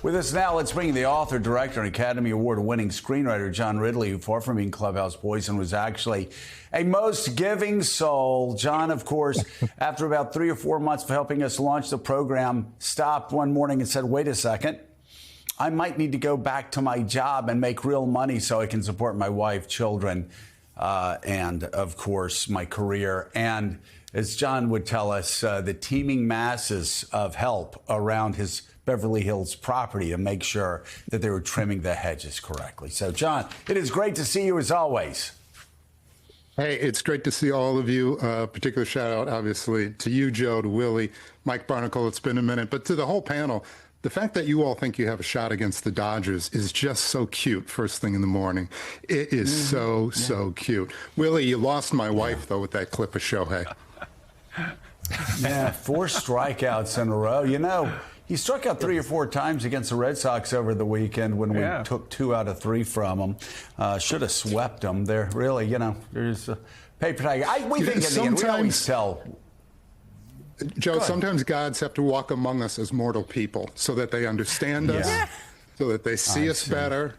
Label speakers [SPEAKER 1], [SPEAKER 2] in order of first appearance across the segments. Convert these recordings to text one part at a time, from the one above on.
[SPEAKER 1] With us now, let's bring the author, director, and Academy Award-winning screenwriter John Ridley, who far from being Clubhouse Poison was actually a most giving soul. John, of course, after about 3 or 4 months of helping us launch the program, stopped one morning and said, wait a second, I might need to go back to my job and make real money so I can support my wife, children, and, of course, my career. And as John would tell us, the teeming masses of help around his Beverly Hills property to make sure that they were trimming the hedges correctly. So, John, it is great to see you as always.
[SPEAKER 2] Hey, it's great to see all of you. Particular shout out, obviously, to you, Joe, to Willie, Mike Barnicle. It's been a minute, but to the whole panel. The fact that you all think you have a shot against the Dodgers is just so cute first thing in the morning. It is so cute. Willie, you lost my wife, though, with that clip of Shohei.
[SPEAKER 1] Yeah, 4 strikeouts in a row. You know, he struck out 3 or 4 times against the Red Sox over the weekend when we took 2 out of 3 from them. Should have swept them. They're really, you know, there's a paper tag. We think in the end, we always tell.
[SPEAKER 2] Joe, sometimes gods have to walk among us as mortal people so that they understand us, so that they see us better,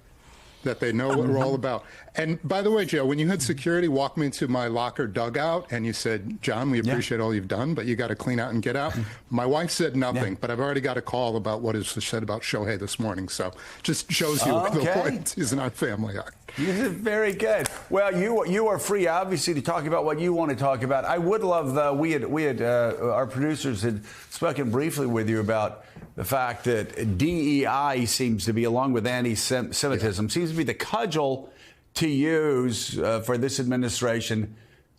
[SPEAKER 2] that they know what we're all about. And by the way, Joe, when you had security walk me to my locker dugout and you said, John, we appreciate all you've done, but you got to clean out and get out. My wife said nothing, but I've already got a call about what is said about Shohei this morning. So just shows you the point is in our family.
[SPEAKER 1] Very good. Well, you are free, obviously, to talk about what you want to talk about. I would love, we had our producers had spoken briefly with you about the fact that DEI seems to be, along with anti-Semitism, seems to be the cudgel to use for this administration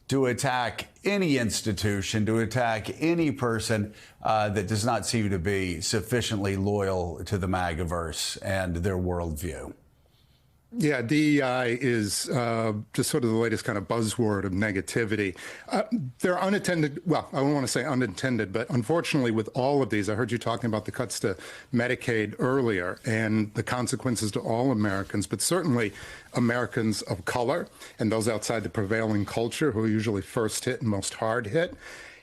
[SPEAKER 1] to attack any institution, to attack any person that does not seem to be sufficiently loyal to the MAGAverse and their worldview.
[SPEAKER 2] Yeah, DEI is just sort of the latest kind of buzzword of negativity. They're unintended, well, I don't want to say unintended, but unfortunately with all of these, I heard you talking about the cuts to Medicaid earlier and the consequences to all Americans, but certainly Americans of color and those outside the prevailing culture who are usually first hit and most hard hit.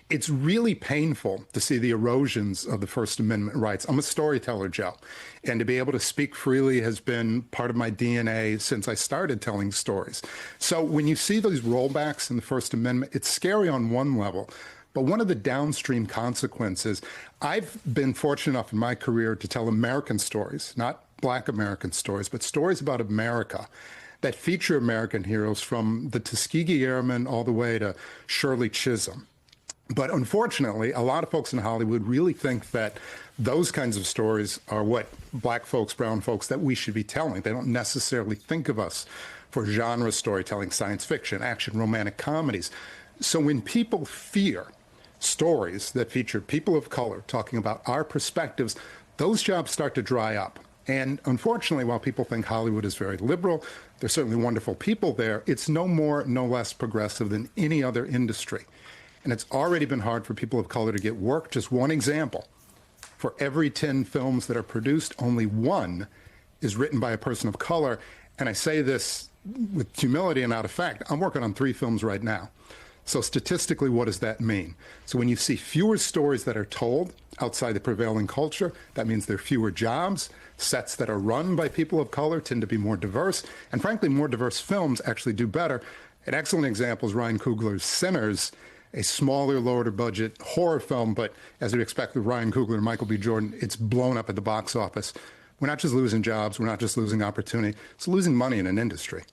[SPEAKER 2] It's really painful to see the erosions of the First Amendment rights. I'm a storyteller, Joe, and to be able to speak freely has been part of my DNA since I started telling stories. So when you see those rollbacks in the First Amendment, it's scary on one level. But one of the downstream consequences, I've been fortunate enough in my career to tell American stories, not Black American stories, but stories about America that feature American heroes, from the Tuskegee Airmen all the way to Shirley Chisholm. But unfortunately, a lot of folks in Hollywood really think that those kinds of stories are what Black folks, brown folks, that we should be telling. They don't necessarily think of us for genre storytelling, science fiction, action, romantic comedies. So when people fear stories that feature people of color talking about our perspectives, those jobs start to dry up. And unfortunately, while people think Hollywood is very liberal, there's certainly wonderful people there, it's no more, no less progressive than any other industry. And it's already been hard for people of color to get work. Just one example. For every 10 films that are produced, only 1 is written by a person of color. And I say this with humility and out of fact. I'm working on 3 films right now. So statistically, what does that mean? So when you see fewer stories that are told outside the prevailing culture, that means there are fewer jobs. Sets that are run by people of color tend to be more diverse. And frankly, more diverse films actually do better. An excellent example is Ryan Coogler's Sinners, a smaller, lower budget horror film, but as you'd expect with Ryan Coogler and Michael B. Jordan, it's blown up at the box office. We're not just losing jobs, we're not just losing opportunity, it's losing money in an industry.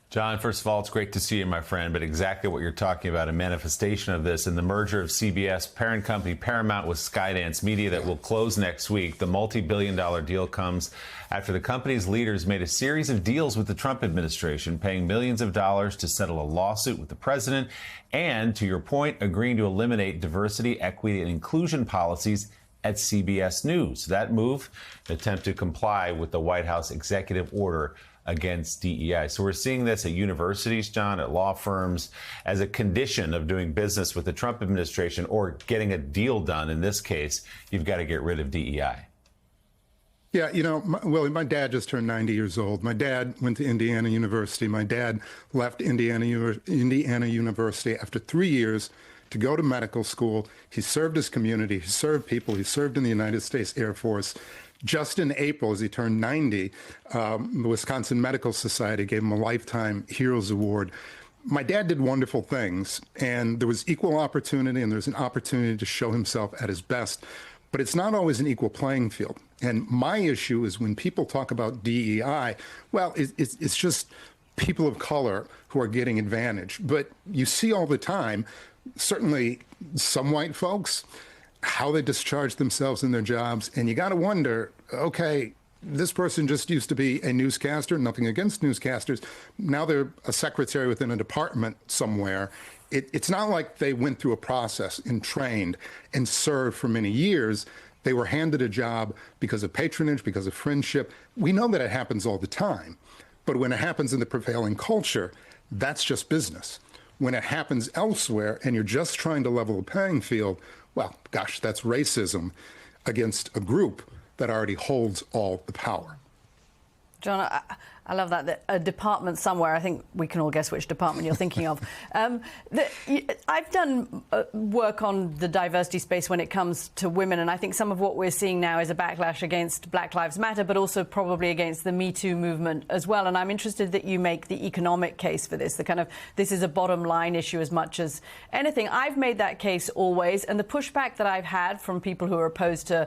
[SPEAKER 3] John, first of all, it's great to see you, my friend, but exactly what you're talking about, a manifestation of this in the merger of CBS parent company Paramount with Skydance Media that will close next week. The multi-billion-dollar deal comes after the company's leaders made a series of deals with the Trump administration, paying millions of dollars to settle a lawsuit with the president and, to your point, agreeing to eliminate diversity, equity, and inclusion policies at CBS News. That move, an attempt to comply with the White House executive order against DEI. So we're seeing this at universities, John, at law firms, as a condition of doing business with the Trump administration or getting a deal done. In this case, you've got to get rid of DEI.
[SPEAKER 2] Yeah, you know, Willie, my dad just turned 90 years old. My dad went to Indiana University. My dad left Indiana University after 3 years to go to medical school. He served his community. He served people. He served in the United States Air Force. Just in April, as he turned 90, the Wisconsin Medical Society gave him a Lifetime Heroes Award. My dad did wonderful things, and there was equal opportunity, and there was an opportunity to show himself at his best. But it's not always an equal playing field. And my issue is when people talk about DEI, well, it's just people of color who are getting advantage. But you see all the time, certainly some white folks, how they discharge themselves in their jobs. And you got to wonder, okay, this person just used to be a newscaster, nothing against newscasters. Now they're a secretary within a department somewhere. It's not like they went through a process and trained and served for many years. They were handed a job because of patronage, because of friendship. We know that it happens all the time. But when it happens in the prevailing culture, that's just business. When it happens elsewhere and you're just trying to level the playing field, well, gosh, that's racism against a group that already holds all the power.
[SPEAKER 4] John, I love that a department somewhere. I think we can all guess which department you're thinking of. I've done work on the diversity space when it comes to women, and I think some of what we're seeing now is a backlash against Black Lives Matter, but also probably against the Me Too movement as well. And I'm interested that you make the economic case for this, the kind of this is a bottom line issue as much as anything. I've made that case always, and the pushback that I've had from people who are opposed to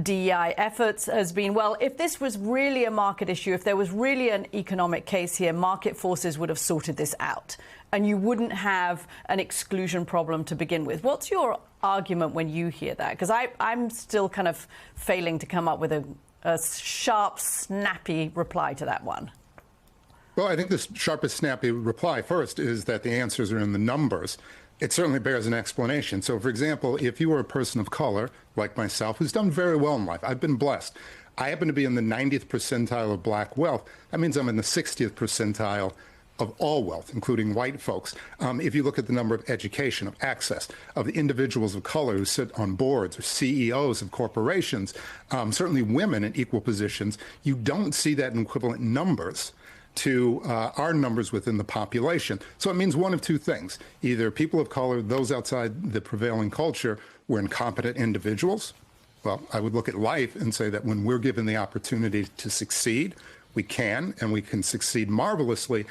[SPEAKER 4] DEI efforts has been, well, if this was really a market issue, if there was really an economic case here, market forces would have sorted this out and you wouldn't have an exclusion problem to begin with. What's your argument when you hear that? Because I'm still kind of failing to come up with a sharp, snappy reply to that one.
[SPEAKER 2] Well, I think the sharpest, snappy reply first is that the answers are in the numbers. It certainly bears an explanation. So, for example, if you were a person of color, like myself, who's done very well in life, I've been blessed. I happen to be in the 90th percentile of black wealth. That means I'm in the 60th percentile of all wealth, including white folks. If you look at the number of education, of access, of the individuals of color who sit on boards or CEOs of corporations, certainly women in equal positions, you don't see that in equivalent numbers to our numbers within the population. So it means one of two things. Either people of color, those outside the prevailing culture, were incompetent individuals. Well, I would look at life and say that when we're given the opportunity to succeed, we can, and we can succeed marvelously,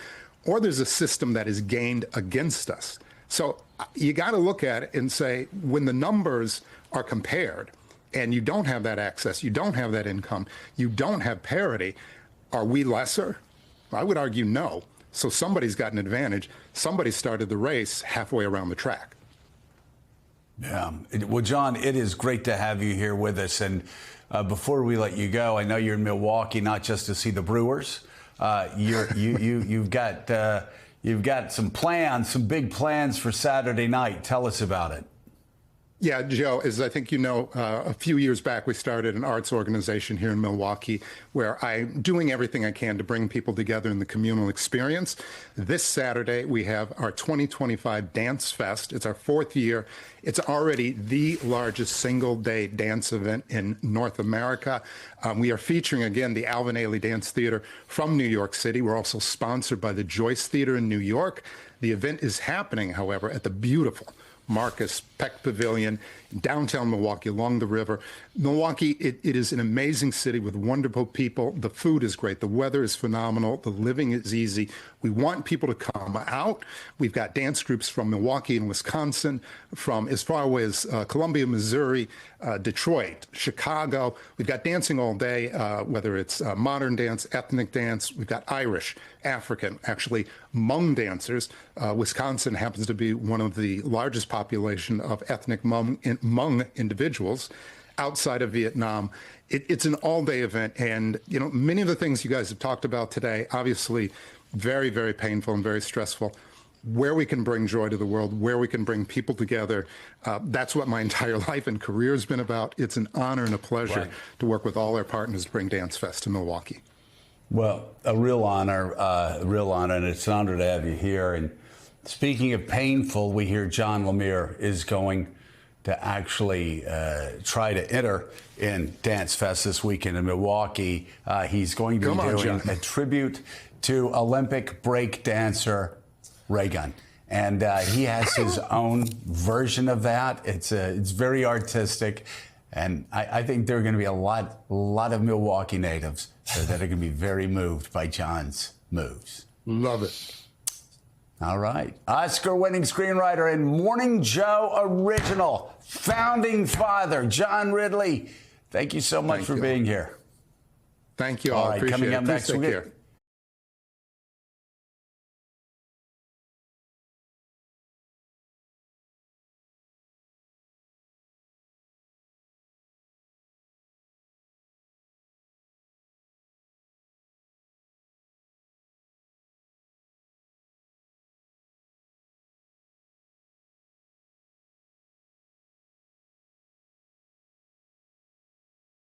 [SPEAKER 2] or there's a system that is gained against us. So you got to look at it and say, when the numbers are compared and you don't have that access, you don't have that income, you don't have parity, are we lesser? I would argue no. So somebody's got an advantage. Somebody started the race halfway around the track.
[SPEAKER 1] Yeah. Well, John, it is great to have you here with us. And before we let you go, I know you're in Milwaukee not just to see the Brewers. You've got some plans, some big plans for Saturday night. Tell us about it.
[SPEAKER 2] Yeah, Joe, as I think you know, a few years back, we started an arts organization here in Milwaukee where I'm doing everything I can to bring people together in the communal experience. This Saturday, we have our 2025 Dance Fest. It's our fourth year. It's already the largest single-day dance event in North America. We are featuring, again, the Alvin Ailey Dance Theater from New York City. We're also sponsored by the Joyce Theater in New York. The event is happening, however, at the beautiful Marcus Peck Pavilion, downtown Milwaukee, along the river. Milwaukee, it is an amazing city with wonderful people. The food is great. The weather is phenomenal. The living is easy. We want people to come out. We've got dance groups from Milwaukee and Wisconsin, from as far away as Columbia, Missouri, Detroit, Chicago. We've got dancing all day, whether it's modern dance, ethnic dance. We've got Irish, African, actually Hmong dancers. Wisconsin happens to be one of the largest population of ethnic Hmong individuals outside of Vietnam. It's an all-day event, and you know, many of the things you guys have talked about today, obviously very, very painful and very stressful. Where we can bring joy to the world, where we can bring people together, that's what my entire life and career has been about. It's an honor and a pleasure to work with all our partners to bring Dance Fest to Milwaukee.
[SPEAKER 1] Well, a real honor, and it's an honor to have you here. And speaking of painful, we hear John Lemire is going to actually try to enter in Dance Fest this weekend in Milwaukee. He's going to be doing a tribute to Olympic break dancer Ray Gunn. And he has his own version of that. It's very artistic. And I think there are going to be a lot of Milwaukee natives that are going to be very moved by John's moves.
[SPEAKER 2] Love it.
[SPEAKER 1] All right. Oscar-winning screenwriter and Morning Joe original, founding father, John Ridley. Thank you so much for being here.
[SPEAKER 2] Thank you all.
[SPEAKER 1] All right,
[SPEAKER 2] Appreciate
[SPEAKER 1] coming
[SPEAKER 2] it.
[SPEAKER 1] up
[SPEAKER 2] Please
[SPEAKER 1] next,
[SPEAKER 2] take care.